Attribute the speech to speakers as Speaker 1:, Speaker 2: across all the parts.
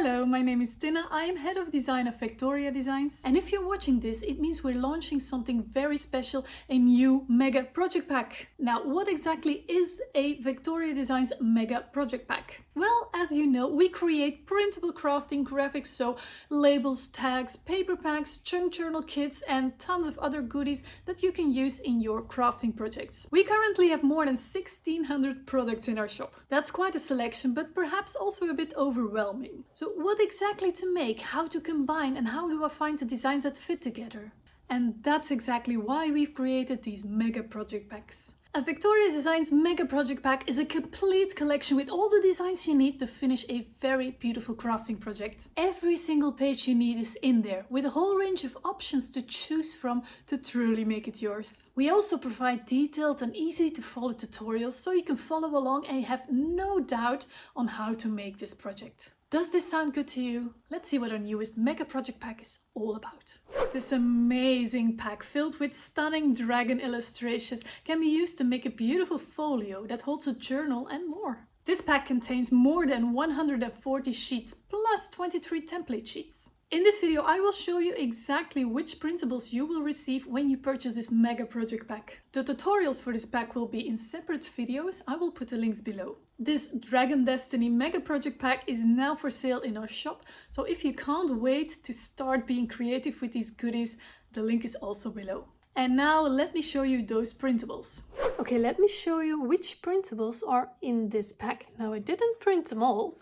Speaker 1: Hello, my name is Tina. I am head of design of Victoria Designs. And if you're watching this, it means we're launching something very special, a new mega project pack. Now, what exactly is a Victoria Designs mega project pack? Well, as you know, we create printable crafting graphics, so labels, tags, paper packs, chunk journal kits, and tons of other goodies that you can use in your crafting projects. We currently have more than 1600 products in our shop. That's quite a selection, but perhaps also a bit overwhelming. So what exactly to make, how to combine, and how do I find the designs that fit together? And that's exactly why we've created these mega project packs. A Victoria Designs Mega Project Pack is a complete collection with all the designs you need to finish a very beautiful crafting project. Every single page you need is in there, with a whole range of options to choose from to truly make it yours. We also provide detailed and easy to follow tutorials so you can follow along and have no doubt on how to make this project. Does this sound good to you? Let's see what our newest Mega Project Pack is all about. This amazing pack filled with stunning dragon illustrations can be used to make a beautiful folio that holds a journal and more. This pack contains more than 140 sheets plus 23 template sheets. In this video, I will show you exactly which printables you will receive when you purchase this Mega Project Pack. The tutorials for this pack will be in separate videos. I will put the links below. This Dragon Destiny Mega Project Pack is now for sale in our shop, so if you can't wait to start being creative with these goodies, the link is also below. And now let me show you those printables. Okay, let me show you which printables are in this pack. Now, I didn't print them all.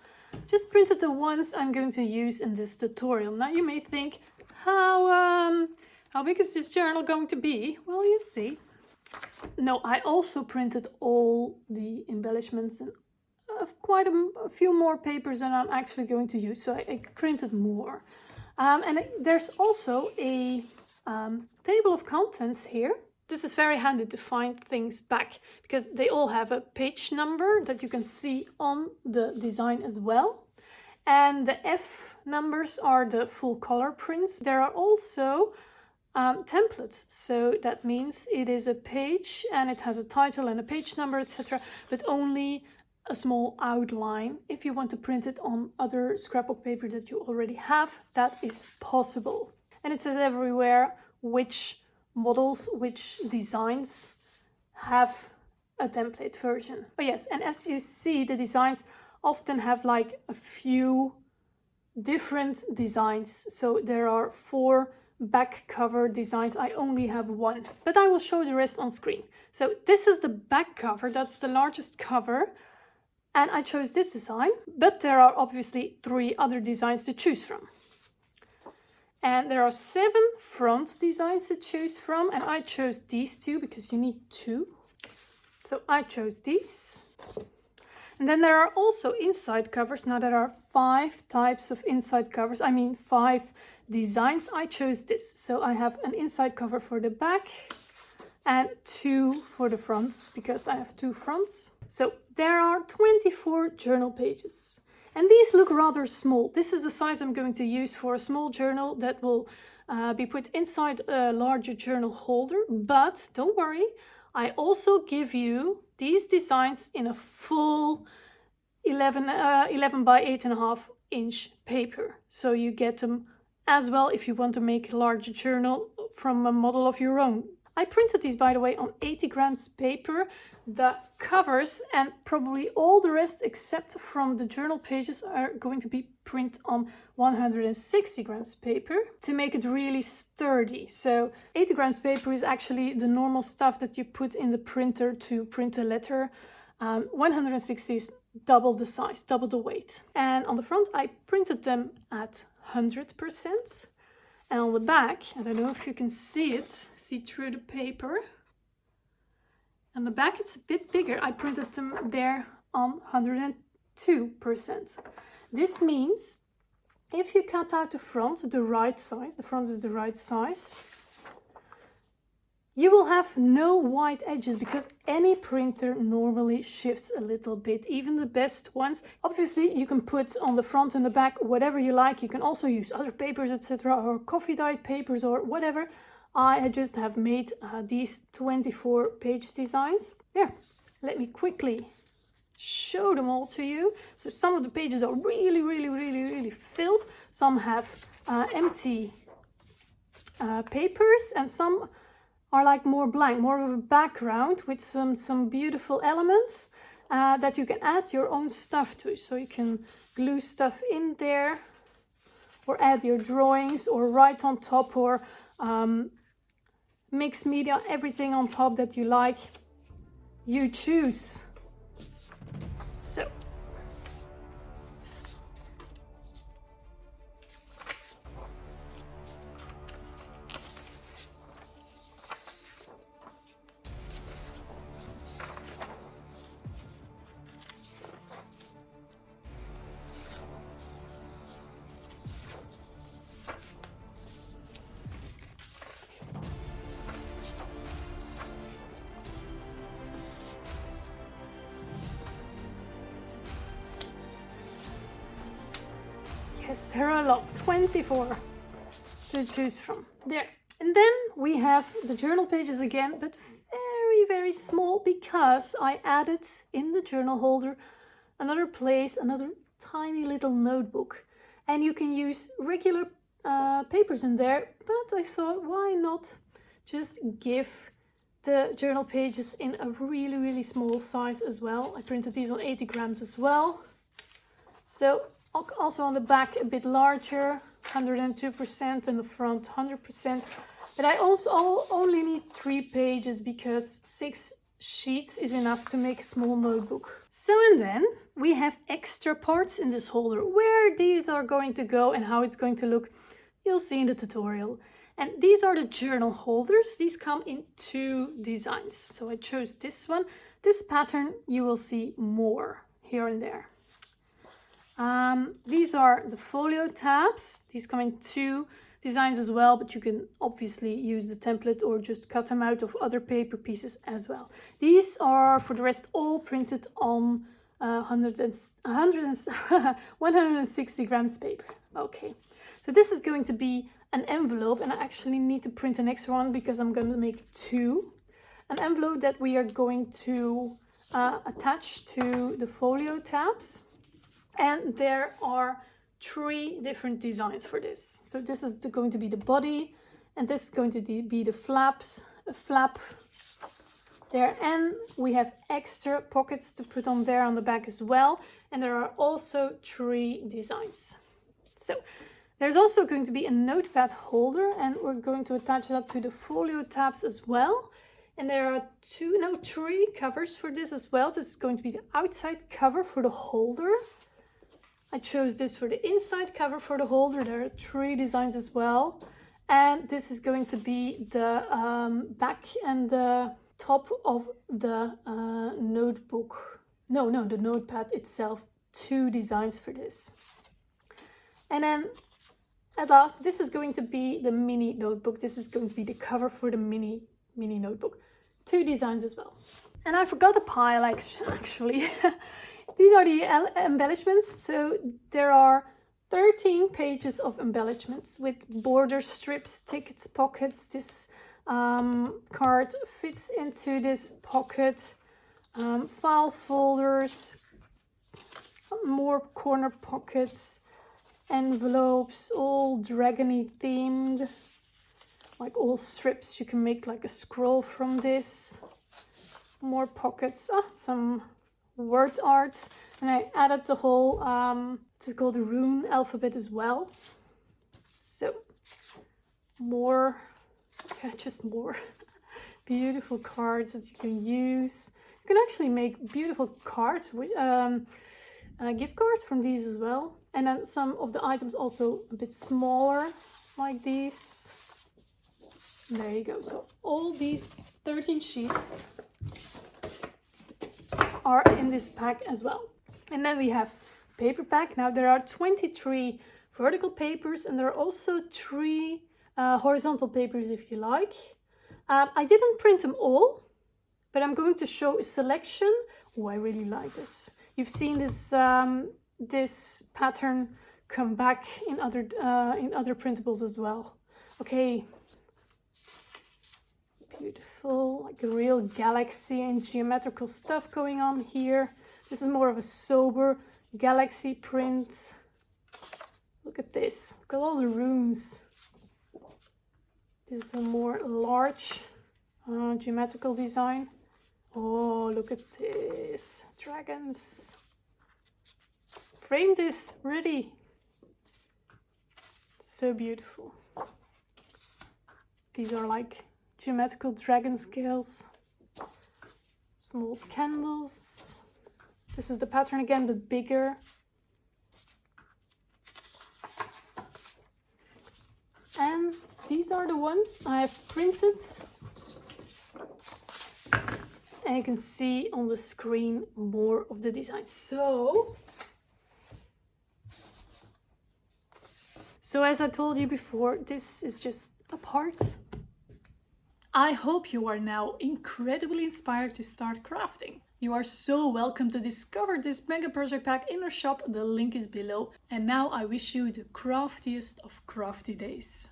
Speaker 1: Just printed the ones I'm going to use in this tutorial. Now you may think, how big is this journal going to be? Well, you see. No, I also printed all the embellishments and quite a few more papers than I'm actually going to use. So I printed more. There's also a table of contents here. This is very handy to find things back because they all have a page number that you can see on the design as well. And the F numbers are the full color prints. There are also templates. So that means it is a page and it has a title and a page number, etc. But only a small outline. If you want to print it on other scrapbook paper that you already have, that is possible. And it says everywhere which models, which designs have a template version. Oh yes, and as you see, the designs often have like a few different designs. So there are 4 back cover designs. I only have 1, but I will show the rest on screen. So this is the back cover, that's the largest cover. And I chose this design, but there are obviously 3 other designs to choose from. And there are 7 front designs to choose from, and I chose these 2 because you need 2. So I chose these. And then there are also inside covers. Now there are 5 types of inside covers, 5 designs. I chose this. So I have an inside cover for the back and 2 for the fronts because I have 2 fronts. So there are 24 journal pages. And these look rather small. This is the size I'm going to use for a small journal that will be put inside a larger journal holder. But don't worry, I also give you these designs in a full 11 by 8.5 inch paper. So you get them as well if you want to make a larger journal from a model of your own. I printed these, by the way, on 80 grams paper. The covers and probably all the rest except from the journal pages are going to be printed on 160 grams paper to make it really sturdy. So 80 grams paper is actually the normal stuff that you put in the printer to print a letter. 160 is double the size, double the weight. And on the front I printed them at 100%. And on the back, I don't know if you can see through the paper. On the back it's a bit bigger. I printed them there on 102%. This means if you cut out the front, the right size, the front is the right size, you will have no white edges because any printer normally shifts a little bit, even the best ones. Obviously, you can put on the front and the back whatever you like. You can also use other papers, etc., or coffee dyed papers or whatever. I just have made these 24 page designs. There, let me quickly show them all to you. So some of the pages are really filled. Some have empty papers, and some are like more blank, more of a background with some beautiful elements that you can add your own stuff to. So you can glue stuff in there, or add your drawings, or write on top, or mix media, everything on top that you like. You choose. So yes, there are a lot, 24 to choose from there. And then we have the journal pages again, but very small, because I added in the journal holder another place, another tiny little notebook. And you can use regular papers in there, but I thought, why not just give the journal pages in a really small size as well. I printed these on 80 grams as well. So also on the back a bit larger, 102%, and the front 100%. But I also only need 3 pages because 6 sheets is enough to make a small notebook. So, and then we have extra parts in this holder. Where these are going to go and how it's going to look, you'll see in the tutorial. And these are the journal holders. These come in 2 designs. So I chose this one. This pattern you will see more here and there. These are the folio tabs. These come in 2 designs as well, but you can obviously use the template or just cut them out of other paper pieces as well. These are for the rest all printed on 160 grams paper. Okay, so this is going to be an envelope, and I actually need to print an extra one because I'm going to make 2. An envelope that we are going to attach to the folio tabs. And there are 3 different designs for this. So this is going to be the body, and this is going to be the flaps, a flap there, and we have extra pockets to put on there on the back as well. And there are also 3 designs. So there's also going to be a notepad holder, and we're going to attach that to the folio tabs as well. And there are 3 covers for this as well. This is going to be the outside cover for the holder. I chose this for the inside cover for the holder. There are 3 designs as well. And this is going to be the back and the top of the notebook. No, the notepad itself. 2 designs for this. And then at last, this is going to be the mini notebook. This is going to be the cover for the mini notebook. 2 designs as well. And I forgot a pile actually. These are the embellishments. So there are 13 pages of embellishments with border strips, tickets, pockets. This card fits into this pocket. File folders, more corner pockets, envelopes, all dragony themed. Like all strips, you can make like a scroll from this. More pockets, some word art, and I added the whole it's called the rune alphabet as well. So more, just more beautiful cards that you can use. You can actually make beautiful cards with gift cards from these as well. And then some of the items also a bit smaller, like these. There you go. So all these 13 sheets are in this pack as well. And then we have paper pack. Now there are 23 vertical papers, and there are also 3 horizontal papers if you like. I didn't print them all, but I'm going to show a selection. Oh, I really like this. You've seen this this pattern come back in other printables as well. Okay. Beautiful, like a real galaxy and geometrical stuff going on here. This is more of a sober galaxy print. Look at this. Look at all the rooms. This is a more large geometrical design. Oh, look at this. Dragons. Frame this, really. So beautiful. These are like geometrical dragon scales. Small candles. This is the pattern again, but bigger. And these are the ones I have printed. And you can see on the screen more of the design. So as I told you before, this is just a part. I hope you are now incredibly inspired to start crafting. You are so welcome to discover this mega project pack in our shop. The link is below. And now I wish you the craftiest of crafty days.